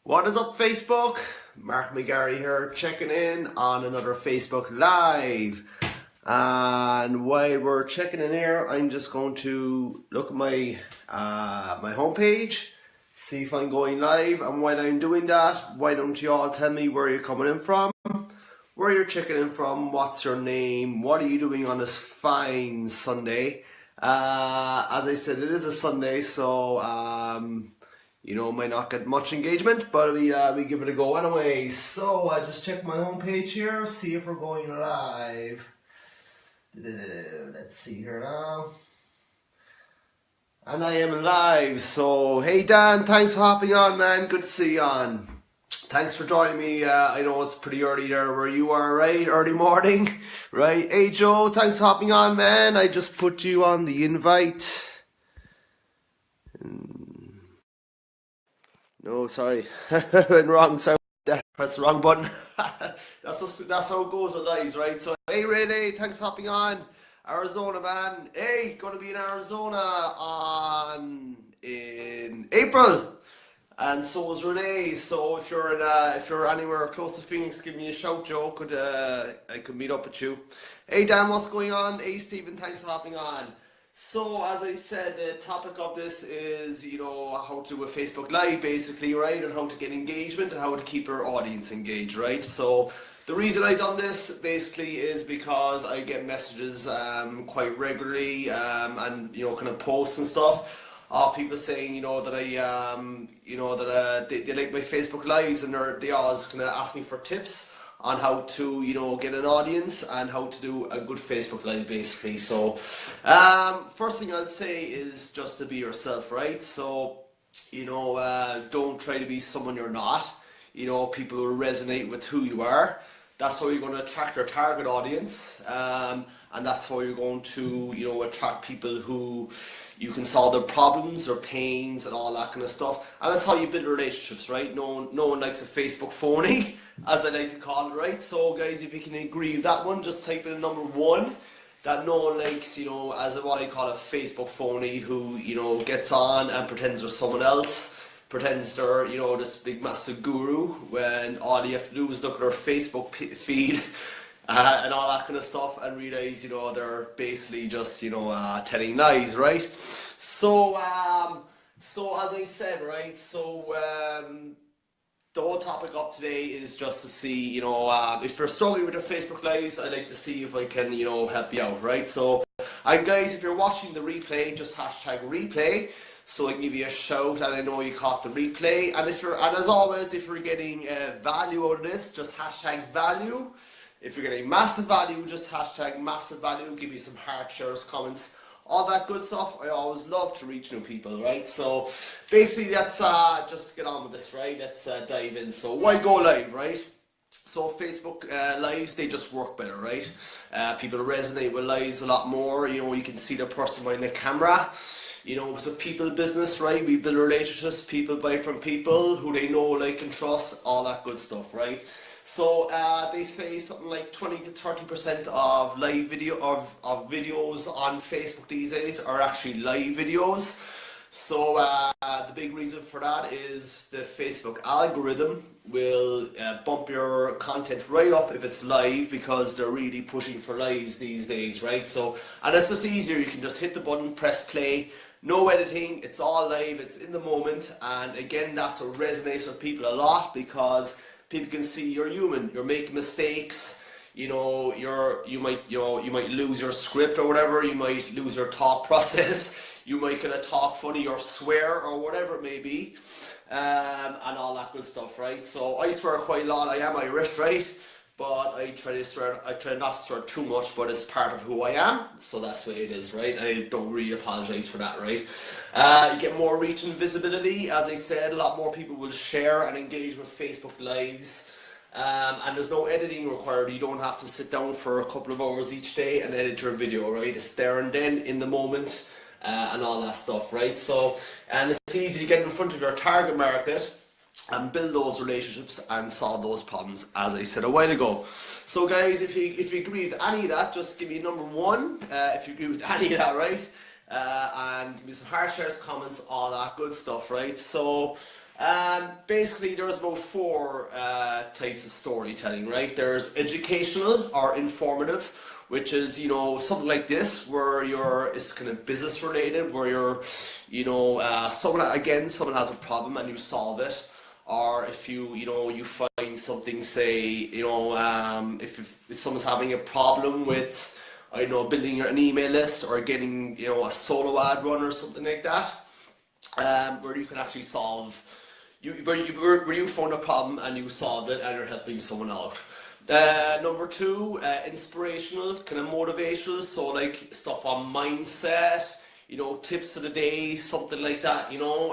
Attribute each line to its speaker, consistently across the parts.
Speaker 1: What is up, Facebook? Mark McGarry here, checking in on another Facebook Live. And while we're checking in here, I'm just going to look at my my homepage, see if I'm going live. And while I'm doing that, why don't you all tell me where you're coming in from, where you're checking in from, what's your name, what are you doing on this fine Sunday? As I said, it is a Sunday, so might not get much engagement, but we give it a go anyway. So I just check my homepage here, see if we're going live. Let's see here now. And I am live. So hey Dan, thanks for hopping on, man. Good to see you on. Thanks for joining me. I know it's pretty early there where you are, right? Early morning, right? Hey Joe, thanks for hopping on, man. I just put you on the invite. No, sorry, went wrong. Sorry, pressed the wrong button. That's how it goes with lives, right? So, hey Renee, thanks for hopping on. Arizona, man. Hey, gonna be in Arizona in April, and so is Renee. So if you're anywhere close to Phoenix, give me a shout, Joe. I could meet up with you. Hey Dan, what's going on? Hey Stephen, thanks for hopping on. So, as I said, the topic of this is, how to do a Facebook Live, basically, right? And how to get engagement and how to keep your audience engaged, right? So, the reason I've done this, basically, is because I get messages quite regularly and, kind of posts and stuff of people saying, that they like my Facebook Lives, and they always kind of ask me for tips on how to, get an audience and how to do a good Facebook Live, basically. So, first thing I'll say is just to be yourself, right? So, don't try to be someone you're not. People will resonate with who you are. That's how you're going to attract your target audience. And that's how you're going to, attract people who you can solve their problems, their pains, and all that kind of stuff. And that's how you build relationships, right? No one likes a Facebook phony, as I like to call it, right? So guys, if you can agree with that one, just type in number 1, that no one likes, as what I call a Facebook phony who, gets on and pretends they're someone else, pretends they're, this big massive guru, when all you have to do is look at their Facebook feed and all that kind of stuff, and realize, they're basically just, telling lies, right? So as I said, right, the whole topic of today is just to see, if you're struggling with your Facebook Lives, I'd like to see if I can, help you out, right? So, guys, if you're watching the replay, just hashtag replay, so I can give you a shout, and I know you caught the replay. And as always, if you're getting value out of this, just hashtag value. If you're getting massive value, just hashtag massive value. Give me some heart shares, comments, all that good stuff. I always love to reach new people, right? So basically, let's just get on with this, right? Let's dive in. So why go live, right? So Facebook Lives, they just work better, right? People resonate with lives a lot more. You can see the person behind the camera. It's a people business, right? We build relationships. People buy from people who they know, like, and trust. All that good stuff, right? So they say something like 20 to 30% of live videos on Facebook these days are actually live videos. So the big reason for that is the Facebook algorithm will bump your content right up if it's live, because they're really pushing for lives these days, right? So, and it's just easier. You can just hit the button, press play, no editing, it's all live, it's in the moment. And again, that's what resonates with people a lot, because people can see you're human, you're making mistakes, you might lose your script or whatever, you might lose your thought process, you might kind of talk funny or swear or whatever it may be, and all that good stuff, right? So I swear quite a lot. I am Irish, right? But I try not to swear too much, but it's part of who I am, so that's the way it is, right? I don't really apologize for that, right? You get more reach and visibility. As I said, a lot more people will share and engage with Facebook Lives, and there's no editing required. You don't have to sit down for a couple of hours each day and edit your video, right? It's there and then, in the moment, and all that stuff, right? So, and it's easy to get in front of your target market and build those relationships and solve those problems, as I said a while ago. So guys, if you agree with any of that, just give me number 1 if you agree with any of that, right? And give me some heart shares, comments, all that good stuff, right? So Basically, there's about four types of storytelling, right? There's educational or informative, which is, you know, something like this, where it's kind of business related, where you're, you know, someone has a problem and you solve it. Or if you know, you find something, say, you know, if someone's having a problem with, I don't know, building an email list or getting, you know, a solo ad run or something like that, where you can actually solve, where you found a problem and you solved it and you're helping someone out. Number two, inspirational, kind of motivational, so like stuff on mindset, you know, tips of the day, something like that, you know,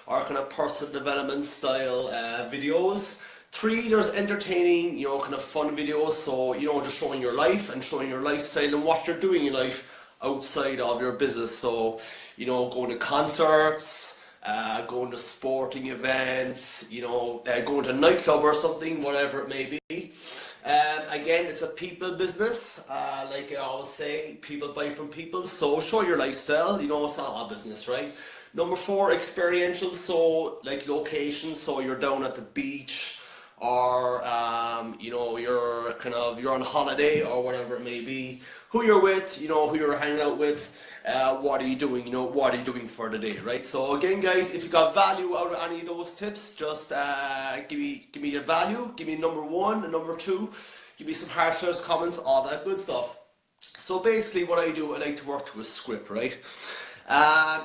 Speaker 1: or kind of personal development style videos. Three, there's entertaining, you know, kind of fun videos, so, you know, just showing your life and showing your lifestyle and what you're doing in life outside of your business. So, you know, going to concerts, going to sporting events, you know, going to a nightclub or something, whatever it may be. Again, it's a people business, like I always say, people buy from people, so show your lifestyle, you know, it's not a business, right? Number four, experiential, so like location, so you're down at the beach, or you know, you're on holiday or whatever it may be, who you're with, you know, who you're hanging out with, what are you doing, you know, what are you doing for the day, right? So again, guys, if you got value out of any of those tips, just give me a value, give me number one and number two, give me some harsh comments, all that good stuff. So basically what I do, I like to work to a script, right?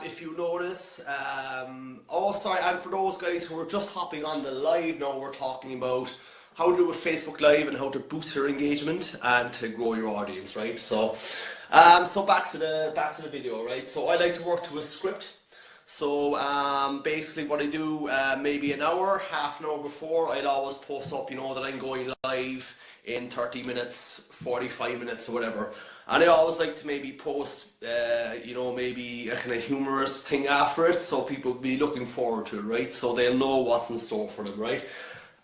Speaker 1: If you notice, and for those guys who are just hopping on the live now, we're talking about how to do a Facebook Live and how to boost your engagement and to grow your audience, right? So, back to the video, right? So I like to work to a script. So basically what I do, maybe an hour, half an hour before, I'd always post up, you know, that I'm going live in 30 minutes, 45 minutes or whatever. And I always like to maybe post, you know, maybe a kind of humorous thing after it, so people will be looking forward to it, right? So they'll know what's in store for them, right?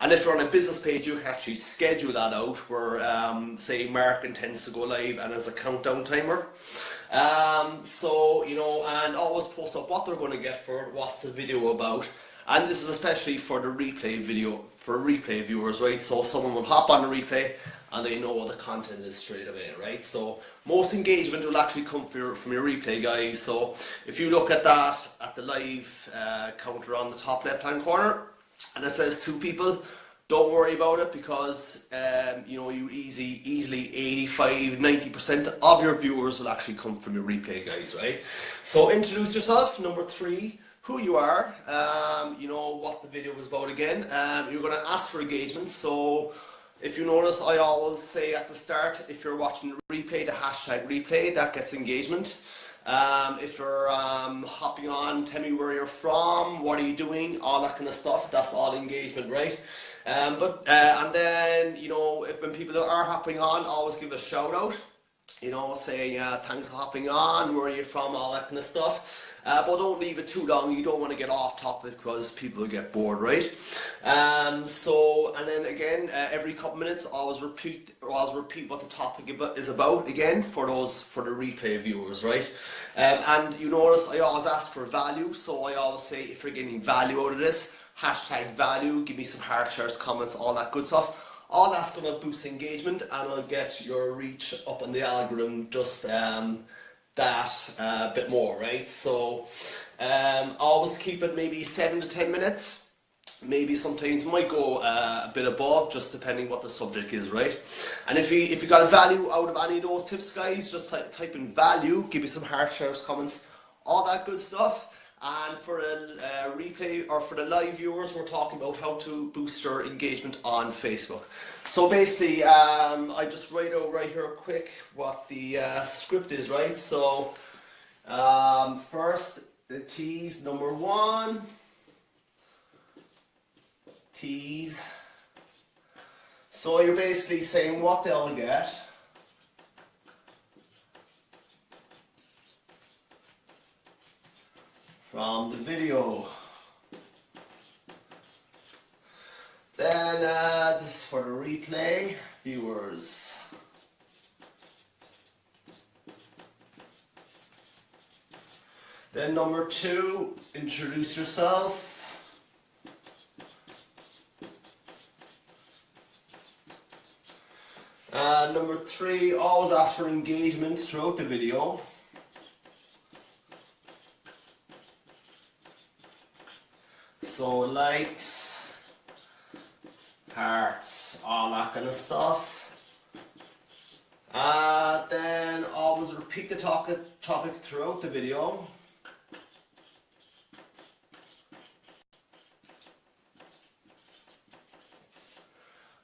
Speaker 1: And if you're on a business page, you can actually schedule that out where, say, Mark intends to go live and there's a countdown timer. So, you know, and always post up what they're going to get for it, what's the video about. And this is especially for the replay video, for replay viewers, right? So someone will hop on the replay and they know what the content is straight away, right? So most engagement will actually come from your replay, guys. So if you look at that, at the live counter on the top left hand corner, and it says 2 people, don't worry about it, because you know, you easily 85-90% of your viewers will actually come from your replay, guys, right? So introduce yourself. Number 3, who you are, you know, what the video was about again. You're going to ask for engagement. So if you notice, I always say at the start, if you're watching the replay, the hashtag replay, that gets engagement. If you're hopping on, tell me where you're from, what are you doing, all that kind of stuff, that's all engagement, right? And then, you know, when people are hopping on, always give a shout out, you know, saying thanks for hopping on, where are you from, all that kind of stuff. But don't leave it too long, you don't want to get off topic because people will get bored, right? And then again, every couple minutes, always repeat what the topic is about again for the replay viewers, right? And you notice I always ask for value, so I always say, if you're getting value out of this, hashtag value, give me some heart shares, comments, all that good stuff. All that's going to boost engagement and it'll get your reach up in the algorithm just that bit more, right? So always keep it maybe 7 to 10 minutes. Maybe sometimes might go a bit above, just depending what the subject is, right? And if you got a value out of any of those tips, guys, just type in value, give me some heart shares, comments, all that good stuff. And for the replay or for the live viewers, we're talking about how to boost your engagement on Facebook. So basically, I just write out right here quick what the script is, right? So first, the tease, number 1, tease. So you're basically saying what they'll get. From the video. Then this is for the replay viewers. Then number 2, introduce yourself. Number 3, always ask for engagement throughout the video. So likes, hearts, all that kind of stuff. Then always repeat the topic throughout the video.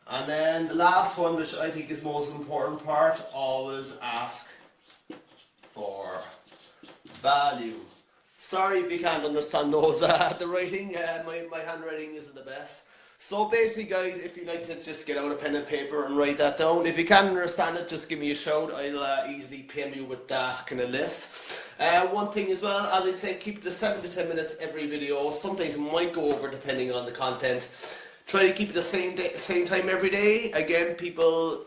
Speaker 1: And then the last one, which I think is the most important part, always ask for value. Sorry if you can't understand those, the writing, my handwriting isn't the best. So basically guys, if you'd like to just get out a pen and paper and write that down, if you can't understand it, just give me a shout. I'll easily pin you with that kind of list. One thing as well, as I said, keep it to 7 to 10 minutes every video. Sometimes it might go over depending on the content. Try to keep it the same time every day. Again, people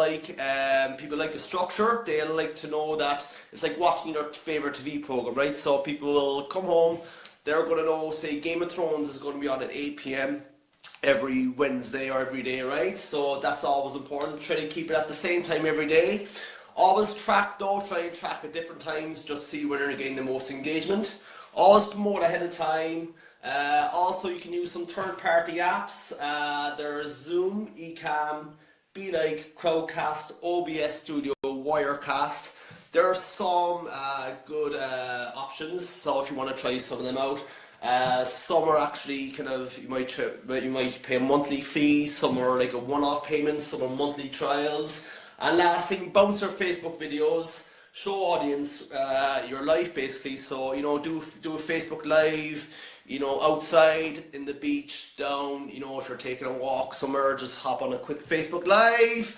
Speaker 1: like a structure. They like to know that it's like watching their favorite TV program, right? So people will come home, they're going to know, say Game of Thrones is going to be on at 8 p.m. every Wednesday or every day, right? So that's always important. Try to keep it at the same time every day. Always track though. Try and track at different times. Just see where you're getting the most engagement. Always promote ahead of time. Also, you can use some third-party apps. There's Zoom, Ecamm, BeLike, Crowdcast, OBS Studio, Wirecast. There are some good options, so if you want to try some of them out. Some are actually kind of, you might pay a monthly fee, some are like a one-off payment, some are monthly trials. And last thing, bounce your Facebook videos. Show audience your life basically. So, you know, do a Facebook Live. You know, outside, in the beach, down, you know, if you're taking a walk somewhere, just hop on a quick Facebook Live.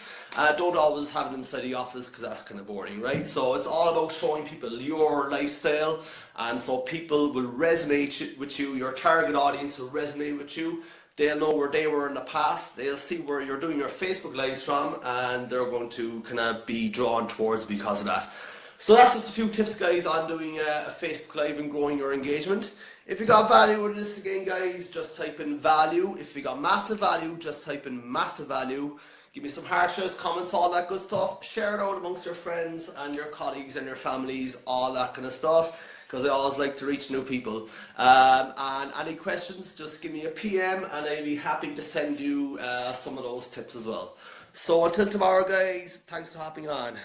Speaker 1: Don't always have it inside the office because that's kind of boring, right? So it's all about showing people your lifestyle, and so people will resonate with you, your target audience will resonate with you. They'll know where they were in the past, they'll see where you're doing your Facebook Lives from, and they're going to kind of be drawn towards because of that. So that's just a few tips, guys, on doing a Facebook Live and growing your engagement. If you got value with this again, guys, just type in value. If you got massive value, just type in massive value. Give me some heart shares, comments, all that good stuff. Share it out amongst your friends and your colleagues and your families, all that kind of stuff, because I always like to reach new people. And any questions, just give me a PM and I'll be happy to send you some of those tips as well. So until tomorrow, guys, thanks for hopping on.